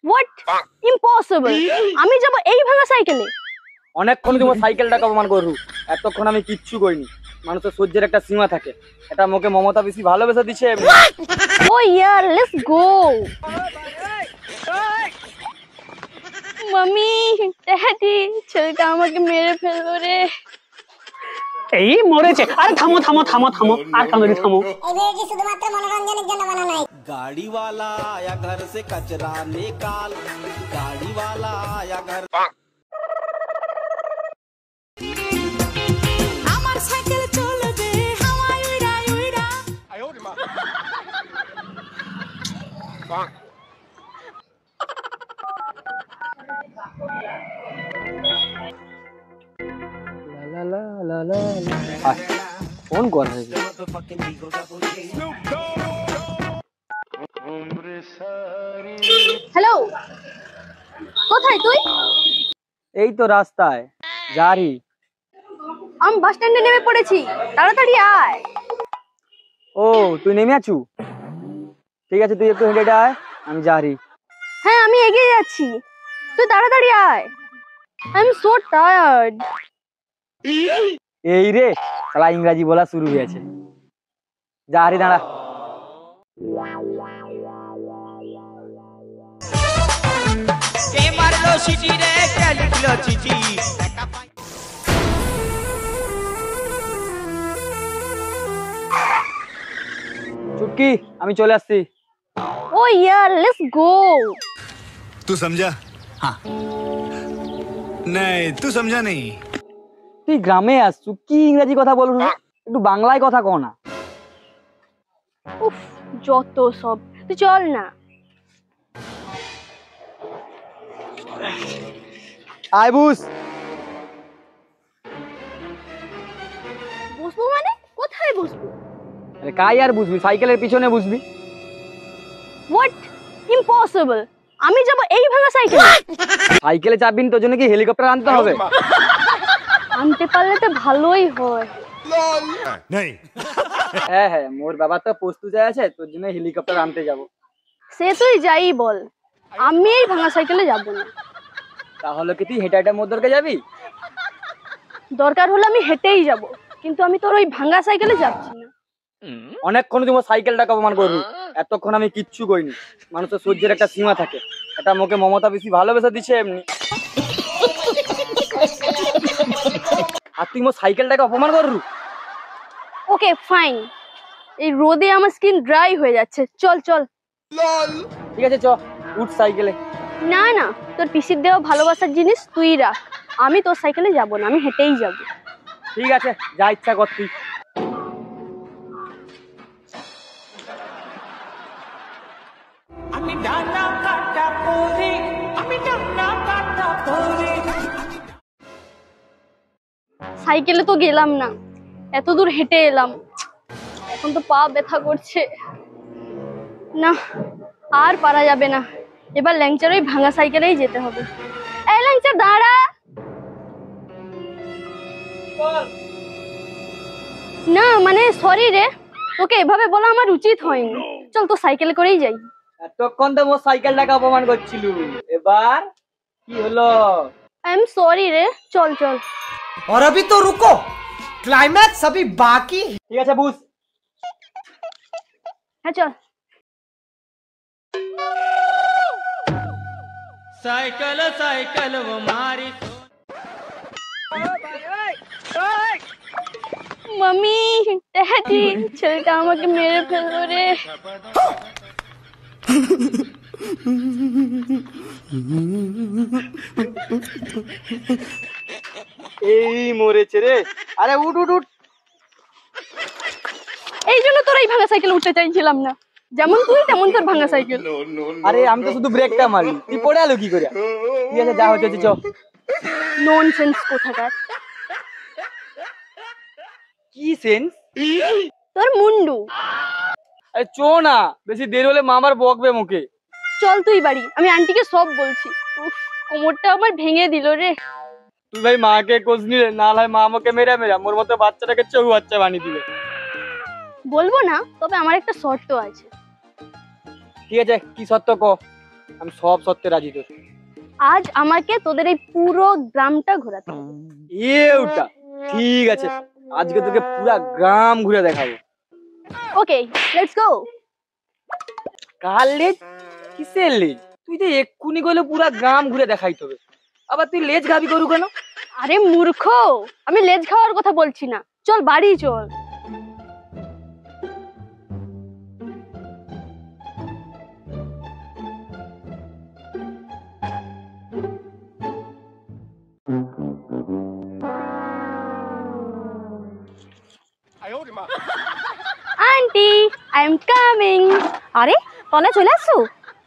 What? Impossible. আমি যাব এই ভাঙা সাইকেলে? অনেকক্ষণ তোমার সাইকেলটাকে অপমান করু, এতক্ষণ আমি কিচ্ছু করিনি। মানুষের সহ্যের একটা সীমা থাকে, এটা মোকে মমতা বেশি ভালোবেসে দিছে। ও ইয়ার, লেটস গো। মামি, ড্যাডি, ছেলেটা আমাকে মেরে ফেললো রে। এই মরেছে। আরে থামো থামো থামো থামো, আর কাঁদনি থামো। এই ভিডিওটি শুধুমাত্র মনোরঞ্জনের জন্য বানানো নয়। गाड़ी वाला आया घर से कचरा निकाल, गाड़ी वाला आया घर। আমার সাইকেল চলবে হাওয়ায় উড়া উড়া। ফোন কর। হ্যালো, কোথায় তুই? এই তো রাস্তায় জারি। আমি বাস স্ট্যান্ডে নেমে পড়েছি, তাড়াতাড়ি আয়। ও তুই নেমে আছু? ঠিক আছে, তুই একটু হেঁটে আয়, আমি জারি। হ্যাঁ, আমি এগিয়ে যাচ্ছি, তুই তাড়াতাড়ি আয়। I am so tired. এই রে শালা ইংরাজি বলা শুরু হয়েছে। জারি দাঁড়া। के मारलो सिटी रे के लिखलो चिठी। চুটকি, আমি চলে আসছি। ও ইয়ার, লেটস গো। तू समझा? हाँ। नहीं, तू समझा नहीं। তুই গ্রামে আসছু, কি ইংরাজি কথা বলবো? একটু বাংলায় কথা কও না। উফ, যত সব। তুই চল না। আয় বুঝ। বসবো মানে? কোথায় বসবো? আরে কাই আর বুঝবি, সাইকেলের পিছনে বুঝবি। হোয়াট? ইম্পসিবল। আমি যাব এই ভাঙা সাইকেলে। সাইকেলে চাপবি না, তোর জন্য কি হেলিকপ্টার আনতে হবে? আনতে পারলে তো ভালোই হয়। नहीं। হ্যাঁ হ্যাঁ, মোর বাবার তো প্রস্তুত আছে, তোর জন্য হেলিকপ্টার আনতে যাব। সে তুই যাই বল, আমি এই ভাঙা সাইকেলে যাব না। তাহলে কি তুই হেঁটে হেঁটে মোদরকে যাবি? দরকার হলে আমি হেঁটেই যাব, কিন্তু আমি তোর ওই ভাঙা সাইকেলে যাচ্ছি না। অনেকক্ষণ তোমার সাইকেলটাকে অপমান করু, এতক্ষণ আমি কিচ্ছু করিনি। মানুষের সহ্যের একটা সীমা থাকে, এটা মোকে মমতা বেশি ভালোবেসে দিছে এমনি। আর তুই মোর সাইকেলটাকে অপমান করু? Okay fine. এই রোদে আমার স্কিন ড্রাই হয়ে যাচ্ছে, চল চল। ঠিক আছে, চ উঠ সাইকেলে। না না, তোর পিসির দেওয়া ভালোবাসার জিনিস তুই রাখ। আমি তোর সাইকেলে যাব না, আমি হেঁটেই যাব। ঠিক আছে, যা ইচ্ছা কর তুই। আমি ডানা কাটা পরি, আমি ডানা কাটা পরি। সাইকেলে তো গেলাম না, এত দূর হেঁটে এলাম, এখন তো পা ব্যথা করছে। না, আর পারা যাবে না, এবার ল্যাংচার ওই ভাঙা সাইকেলেই যেতে হবে। এই ল্যাংচার দাঁড়া। না মানে সরি রে, তোকে এভাবে বলা আমার উচিত হয়নি। চল তো সাইকেলে করেই যাই। এতক্ষণ তো মোর সাইকেলটাকে অপমান করছিল, এবার কি হলো? আই এম সরি রে, চল চল। और अभी तो रुको, क्लाइमैक्स अभी बाकी। ঠিক আছে বুঝ। হ্যাঁ চল। साइकिल साइकिल वो मारी। মামি, ড্যাডি, ছেলেটা আমাকে মেরে ফেললো রে। এই মরেছে রে। আরে উঠ উঠ উঠ। এই জন্য তোর এই ভাঙা সাইকেল উঠতে চাইছিলাম না, যেমন তুই তেমন তোর ভাঙা সাইকেল। আরে আমি তো শুধু ব্রেকটা মারি, তুই পড়ে আলো কি করে? ঠিক আছে, যা হচ্ছে চ। ননসেন্স কোথাকার। কি সেন্স? তোর মুন্ডু। আরে চো না, বেশি দেরি হলে মামার বকবে মুখে। চল তুই বাড়ি, আমি আন্টিকে সব বলছি। উফ, কোমরটা আমার ভেঙে দিল রে। তুই ভাই মাকে কোচ নিলে, না হয় মা আমাকে মেরা মেরা মোর মতো বাচ্চাটাকে চৌ বাচ্চা বানিয়ে দিবে। বলবো না, তবে আমার একটা শর্ত আছে। ঠিক আছে, কি সত্য ক। আমি সব সত্যি রাজি তোর। আজ আমাকে তোদের এই পুরো গ্রামটা ঘোরাতে হবে। ওটা ঠিক আছে, আজকে তোকে পুরা গ্রাম ঘুরে দেখাবো। ওকে, লেটস গো। কার লেজ? কিসের লেজ? তুই তো এক্ষুনি গেলে পুরা গ্রাম ঘুরে দেখাইতে হবে, আবার তুই লেজ গাবি করু কেন? আরে মূর্খ, আমি লেজ খাওয়ার কথা বলছি না, চল বাড়ি চল। Aunty, I am coming. আরে তনে চলে আসছো?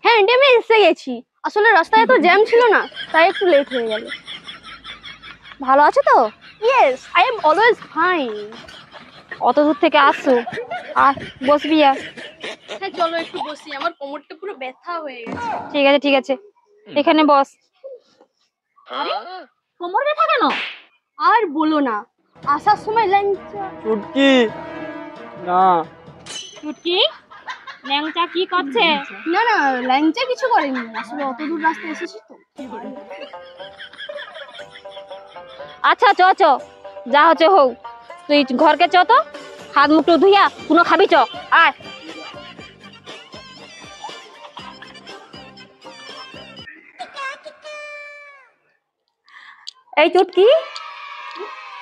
হ্যাঁ আন্টি, আমি এসে গেছি। আসলে রাস্তায় এত জ্যাম ছিল না, তাই একটু লেট হয়ে গেল। ভালো আছো তো? Yes, I am always fine. অত দূর থেকে আসছো, আর বসবি? হ্যাঁ চলো একটু বসি, আমার কোমরটা পুরো ব্যথা হয়ে গেছে। ঠিক আছে ঠিক আছে, এখানে বস। কোমর ব্যথা কেন? আর বলো না, আসার সময় ল্যাংচা। চুটকি না। চুটকি ল্যাংচা কি করছে? না না, ল্যাংচা কিছু করেনি, আসলে অত দূর রাস্তা এসেছি তো। আচ্ছা চ চ, যা হচ্ছে হোক, তুই ঘরকে চ তো, হাত মুখ ধুইয়া কোনো খাবি চ। আয়। এই চুটকি,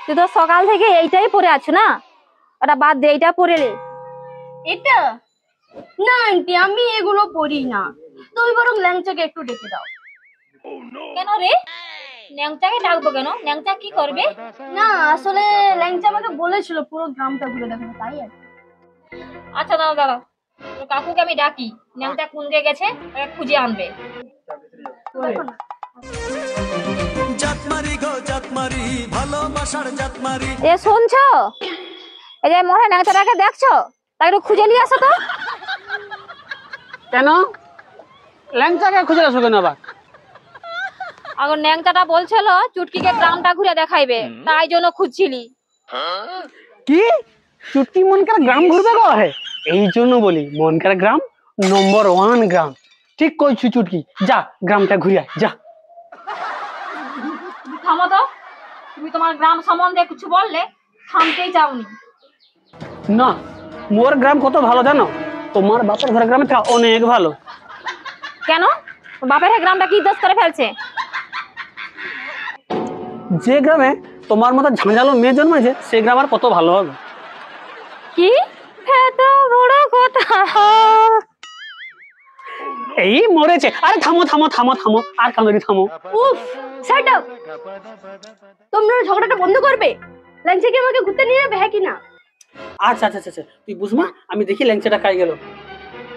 তুই তো সকাল থেকে এইটাই পরে আছো না? ওটা বাদ দে, এইটা পরে রে। এটা না আন্টি, আমি এগুলো পরি না, তুই বরং ল্যাংচাকে একটু ডেকে দাও। কেন রে? ল্যাংচাকে ডাকবো কেন? ল্যাংচা কি করবে? না আসলে ল্যাংচা আমাকে বলেছিল পুরো গ্রামটা ঘুরে দেখাবে, তাই আর কি। আচ্ছা দাঁড়াও দাঁড়াও, তোর কাকুকে আমি ডাকি, ল্যাংচা কোন দিকে গেছে ওকে খুঁজে আনবে। জাতমারি গো জাতমারি, ভালোবাসার জাতমারি। এ শুনছো? এই যে মনে ল্যাংচাটাকে দেখছো, তাই একটু খুঁজে নিয়ে আসো তো। কেন ল্যাংচাকে খুঁজে আসো কেন আবার? এখন ল্যাংচাটা বলছিল চুটকিকে গ্রামটা ঘুরে দেখাইবে, তাই জন্য খুঁজছিলি। কি চুটকি মনকার গ্রাম ঘুরবে গো? হে, এই জন্য বলি মনকার গ্রাম নম্বর 1 গ্রাম। ঠিক কইছু চুটকি, যা গ্রামটা ঘুরে আয়, যা। থামো তো, তুমি তোমার গ্রাম সম্বন্ধে কিছু বললে থামতেই চাওনি। না, মোর গ্রাম কত ভালো জানো? তোমার বাপের ঘরের গ্রামে থেকে অনেক ভালো। কেন? বাপের গ্রামটা কি দোষ করে ফেলছে? যে গ্রামে তোমার মতো ঝাঁঝালো মেয়ে জন্মেছে, সে গ্রাম আর কত ভালো হবে। কি এত বড় কথা? এই মরেছে। আরে থামো থামো থামো থামো, আর কান্দরি থামো। উফ, শাট আপ। তোমরা ঝগড়াটা বন্ধ করবে? ল্যাংচা কি আমাকে ঘুরতে নিয়ে যাবে, হ্যাঁ কি না? আচ্ছা আচ্ছা আচ্ছা, তুই বুঝমা, আমি দেখি ল্যাংচাটা কাই গেল।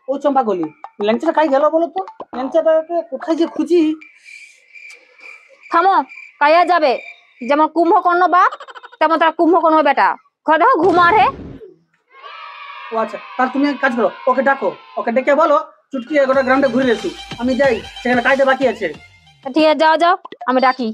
ও চম্পা গলি, ল্যাংচাটা কাই গেল বলো তো? ল্যাংচাটাকে কোথায় যে খুঁজি। থামো, কায়া যাবে। যেমন কুম্ভকর্ণ বাপ, তেমন তার কুম্ভকর্ণ বেটা। ঘরে দেখো ঘুমার হে। ও আচ্ছা, তার তুমি এক কাজ করো, ওকে ডাকো, ওকে ডেকে বলো চুটকি গোটা গ্রামটা ঘুরে এসু। আমি যাই, সেখানে কাজটা বাকি আছে। ঠিক আছে, যাও যাও, আমি ডাকি।